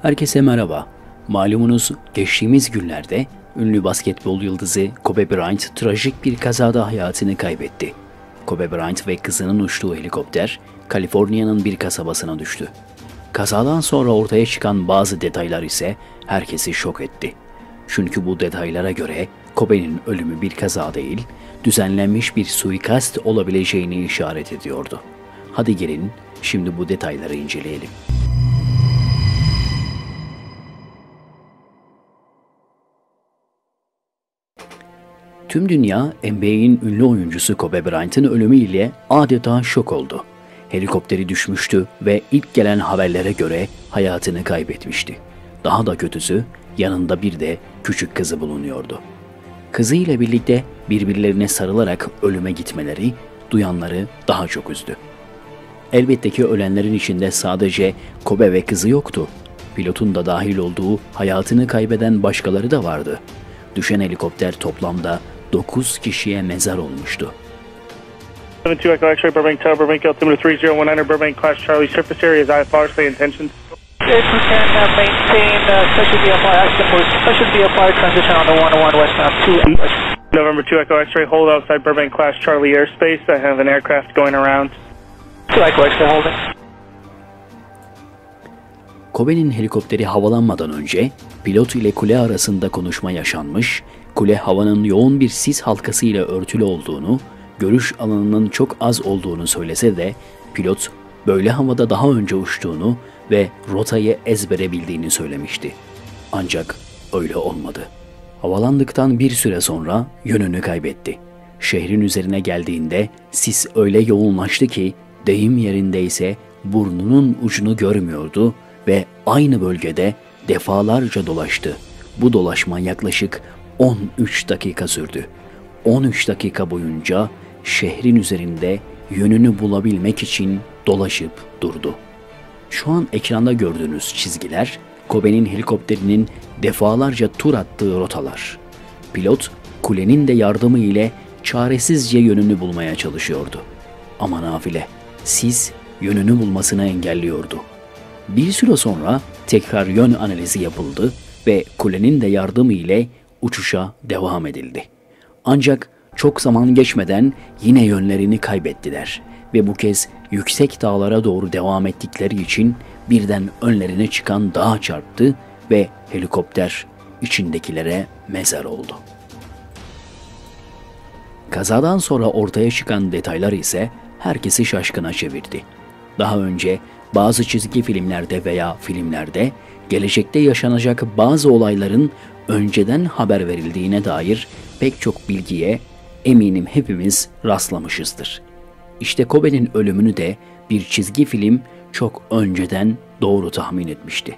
Herkese merhaba. Malumunuz geçtiğimiz günlerde ünlü basketbol yıldızı Kobe Bryant trajik bir kazada hayatını kaybetti. Kobe Bryant ve kızının uçtuğu helikopter Kaliforniya'nın bir kasabasına düştü. Kazadan sonra ortaya çıkan bazı detaylar ise herkesi şok etti. Çünkü bu detaylara göre Kobe'nin ölümü bir kaza değil, düzenlenmiş bir suikast olabileceğini işaret ediyordu. Hadi gelin şimdi bu detayları inceleyelim. Tüm dünya NBA'in ünlü oyuncusu Kobe Bryant'ın ölümüyle adeta şok oldu. Helikopteri düşmüştü ve ilk gelen haberlere göre hayatını kaybetmişti. Daha da kötüsü yanında bir de küçük kızı bulunuyordu. Kızı ile birlikte birbirlerine sarılarak ölüme gitmeleri duyanları daha çok üzdü. Elbette ki ölenlerin içinde sadece Kobe ve kızı yoktu. Pilotun da dahil olduğu hayatını kaybeden başkaları da vardı. Düşen helikopter toplamda 9 kişiye mezar olmuştu. 72 Echo X-ray Burbank Tower, Burbank altimeter 3019, Burbank Class Charlie, surface area is IFR, stay intentions. Yes, we can maintain special VFR action for special VFR transition on the 101 westbound 2. November 2 Echo X-ray, hold outside Burbank Class Charlie airspace. I have an aircraft going around. 2 Echo X-ray holding. Kobe'nin helikopteri havalanmadan önce pilot ile kule arasında konuşma yaşanmış, kule havanın yoğun bir sis halkası ile örtülü olduğunu, görüş alanının çok az olduğunu söylese de pilot böyle havada daha önce uçtuğunu ve rotayı ezbere bildiğini söylemişti. Ancak öyle olmadı. Havalandıktan bir süre sonra yönünü kaybetti. Şehrin üzerine geldiğinde sis öyle yoğunlaştı ki deyim yerindeyse burnunun ucunu görmüyordu ve aynı bölgede defalarca dolaştı. Bu dolaşma yaklaşık 13 dakika sürdü. 13 dakika boyunca şehrin üzerinde yönünü bulabilmek için dolaşıp durdu. Şu an ekranda gördüğünüz çizgiler Kobe'nin helikopterinin defalarca tur attığı rotalar. Pilot kulenin de yardımı ile çaresizce yönünü bulmaya çalışıyordu. Ama nafile, sis yönünü bulmasını engelliyordu. Bir süre sonra tekrar yön analizi yapıldı ve kulenin de yardımı ile uçuşa devam edildi. Ancak çok zaman geçmeden yine yönlerini kaybettiler ve bu kez yüksek dağlara doğru devam ettikleri için birden önlerine çıkan dağ çarptı ve helikopter içindekilere mezar oldu. Kazadan sonra ortaya çıkan detaylar ise herkesi şaşkına çevirdi. Daha önce bazı çizgi filmlerde veya filmlerde gelecekte yaşanacak bazı olayların önceden haber verildiğine dair pek çok bilgiye eminim hepimiz rastlamışızdır. İşte Kobe'nin ölümünü de bir çizgi film çok önceden doğru tahmin etmişti.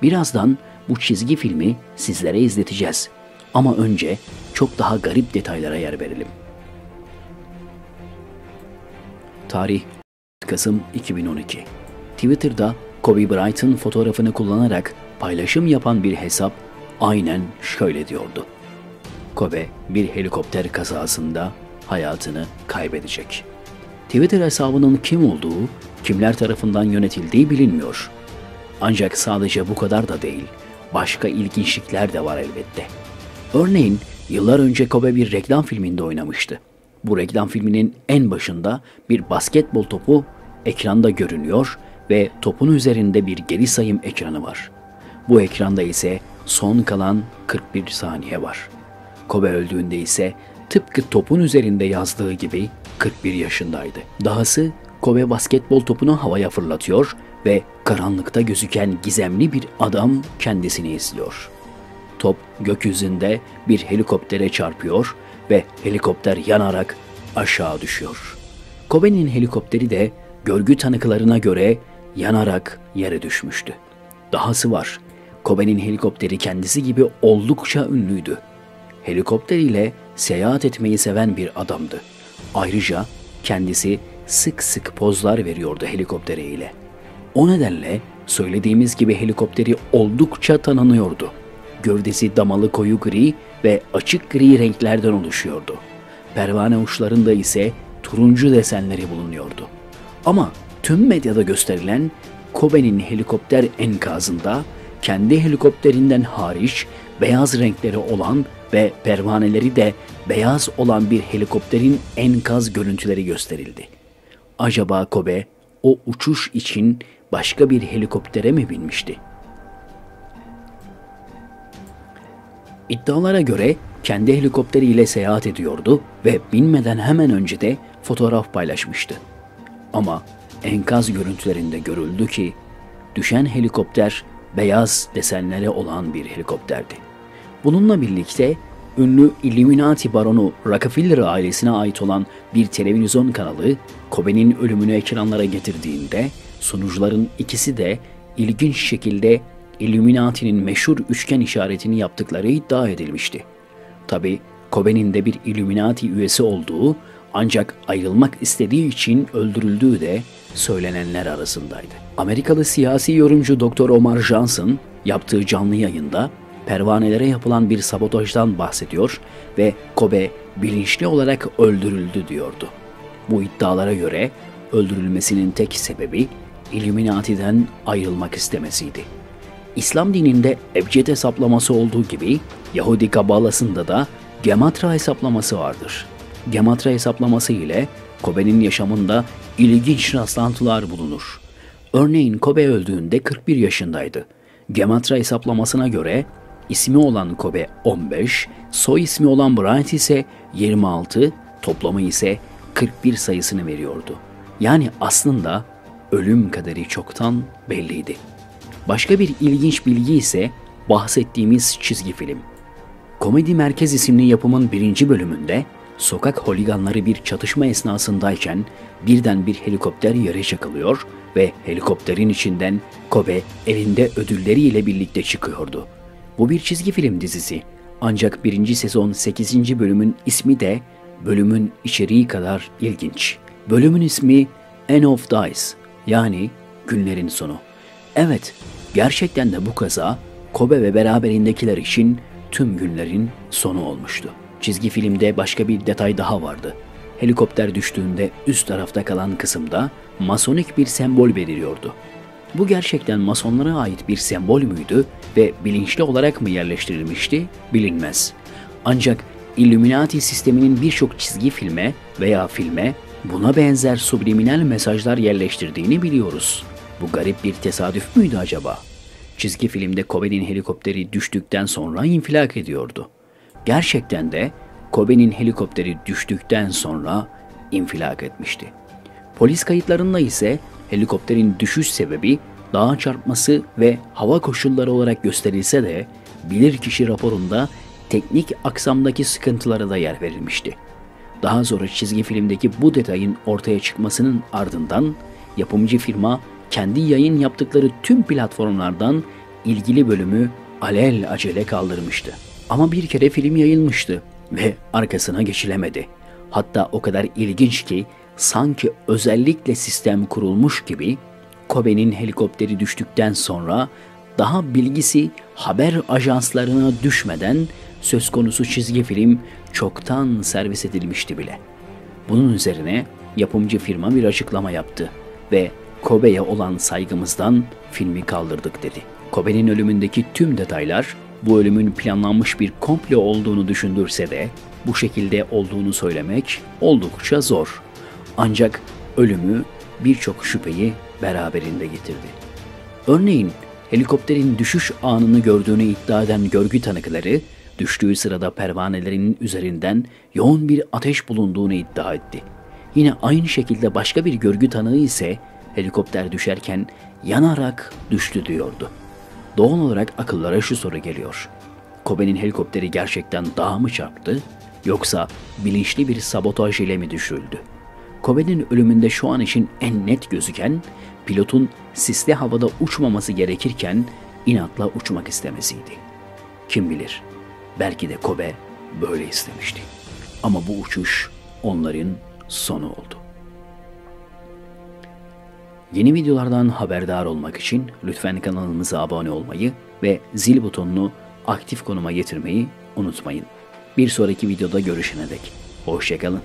Birazdan bu çizgi filmi sizlere izleteceğiz. Ama önce çok daha garip detaylara yer verelim. Tarih Kasım 2012. Twitter'da Kobe Bryant'ın fotoğrafını kullanarak paylaşım yapan bir hesap aynen şöyle diyordu: Kobe bir helikopter kazasında hayatını kaybedecek. Twitter hesabının kim olduğu, kimler tarafından yönetildiği bilinmiyor. Ancak sadece bu kadar da değil, başka ilginçlikler de var elbette. Örneğin yıllar önce Kobe bir reklam filminde oynamıştı. Bu reklam filminin en başında bir basketbol topu ekranda görünüyor ve topun üzerinde bir geri sayım ekranı var. Bu ekranda ise son kalan 41 saniye var. Kobe öldüğünde ise tıpkı topun üzerinde yazdığı gibi 41 yaşındaydı. Dahası Kobe basketbol topunu havaya fırlatıyor ve karanlıkta gözüken gizemli bir adam kendisini izliyor. Top gökyüzünde bir helikoptere çarpıyor ve helikopter yanarak aşağı düşüyor. Kobe'nin helikopteri de görgü tanıklarına göre yanarak yere düşmüştü. Dahası var, Kobe'nin helikopteri kendisi gibi oldukça ünlüydü. Helikopter ile seyahat etmeyi seven bir adamdı. Ayrıca kendisi sık sık pozlar veriyordu helikopteri ile. O nedenle söylediğimiz gibi helikopteri oldukça tanınıyordu. Gövdesi damalı koyu gri ve açık gri renklerden oluşuyordu. Pervane uçlarında ise turuncu desenleri bulunuyordu. Ama tüm medyada gösterilen Kobe'nin helikopter enkazında kendi helikopterinden hariç beyaz renkleri olan ve pervaneleri de beyaz olan bir helikopterin enkaz görüntüleri gösterildi. Acaba Kobe o uçuş için başka bir helikoptere mi binmişti? İddialara göre kendi helikopteriyle seyahat ediyordu ve binmeden hemen önce de fotoğraf paylaşmıştı. Ama enkaz görüntülerinde görüldü ki düşen helikopter beyaz desenleri olan bir helikopterdi. Bununla birlikte ünlü Illuminati baronu Rockefeller ailesine ait olan bir televizyon kanalı Kobe'nin ölümünü ekranlara getirdiğinde sunucuların ikisi de ilginç şekilde Illuminati'nin meşhur üçgen işaretini yaptıkları iddia edilmişti. Tabi Kobe'nin de bir Illuminati üyesi olduğu ancak ayrılmak istediği için öldürüldüğü de söylenenler arasındaydı. Amerikalı siyasi yorumcu Dr. Omar Johnson yaptığı canlı yayında pervanelere yapılan bir sabotajdan bahsediyor ve Kobe bilinçli olarak öldürüldü diyordu. Bu iddialara göre öldürülmesinin tek sebebi Illuminati'den ayrılmak istemesiydi. İslam dininde ebced hesaplaması olduğu gibi Yahudi Kabalasında da Gematra hesaplaması vardır. Gematra hesaplaması ile Kobe'nin yaşamında ilginç rastlantılar bulunur. Örneğin Kobe öldüğünde 41 yaşındaydı. Gematra hesaplamasına göre ismi olan Kobe 15, soy ismi olan Bryant ise 26, toplamı ise 41 sayısını veriyordu. Yani aslında ölüm kaderi çoktan belliydi. Başka bir ilginç bilgi ise bahsettiğimiz çizgi film. Komedi Merkez isimli yapımın 1. bölümünde sokak holiganları bir çatışma esnasındayken birden bir helikopter yere çakılıyor ve helikopterin içinden Kobe elinde ödülleriyle birlikte çıkıyordu. Bu bir çizgi film dizisi ancak 1. sezon 8. bölümün ismi de bölümün içeriği kadar ilginç. Bölümün ismi End of Days yani günlerin sonu. Evet, gerçekten de bu kaza Kobe ve beraberindekiler için tüm günlerin sonu olmuştu. Çizgi filmde başka bir detay daha vardı. Helikopter düştüğünde üst tarafta kalan kısımda masonik bir sembol beliriyordu. Bu gerçekten masonlara ait bir sembol müydü ve bilinçli olarak mı yerleştirilmişti bilinmez. Ancak Illuminati sisteminin birçok çizgi filme veya filme buna benzer subliminal mesajlar yerleştirdiğini biliyoruz. Bu garip bir tesadüf müydü acaba? Çizgi filmde Kobe'nin helikopteri düştükten sonra infilak ediyordu. Gerçekten de Kobe'nin helikopteri düştükten sonra infilak etmişti. Polis kayıtlarında ise helikopterin düşüş sebebi dağa çarpması ve hava koşulları olarak gösterilse de bilirkişi raporunda teknik aksamdaki sıkıntılara da yer verilmişti. Daha sonra çizgi filmdeki bu detayın ortaya çıkmasının ardından yapımcı firma kendi yayın yaptıkları tüm platformlardan ilgili bölümü alelacele kaldırmıştı. Ama bir kere film yayılmıştı ve arkasına geçilemedi. Hatta o kadar ilginç ki sanki özellikle sistem kurulmuş gibi Kobe'nin helikopteri düştükten sonra daha bilgisi haber ajanslarına düşmeden söz konusu çizgi film çoktan servis edilmişti bile. Bunun üzerine yapımcı firma bir açıklama yaptı ve Kobe'ye olan saygımızdan filmi kaldırdık dedi. Kobe'nin ölümündeki tüm detaylar bu ölümün planlanmış bir komplo olduğunu düşündürse de bu şekilde olduğunu söylemek oldukça zor. Ancak ölümü birçok şüpheyi beraberinde getirdi. Örneğin helikopterin düşüş anını gördüğünü iddia eden görgü tanıkları, düştüğü sırada pervanelerinin üzerinden yoğun bir ateş bulunduğunu iddia etti. Yine aynı şekilde başka bir görgü tanığı ise helikopter düşerken yanarak düştü diyordu. Doğal olarak akıllara şu soru geliyor. Kobe'nin helikopteri gerçekten dağa mı çarptı yoksa bilinçli bir sabotaj ile mi düşürüldü? Kobe'nin ölümünde şu an için en net gözüken pilotun sisli havada uçmaması gerekirken inatla uçmak istemesiydi. Kim bilir, belki de Kobe böyle istemişti. Ama bu uçuş onların sonu oldu. Yeni videolardan haberdar olmak için lütfen kanalımıza abone olmayı ve zil butonunu aktif konuma getirmeyi unutmayın. Bir sonraki videoda görüşene dek hoşça kalın.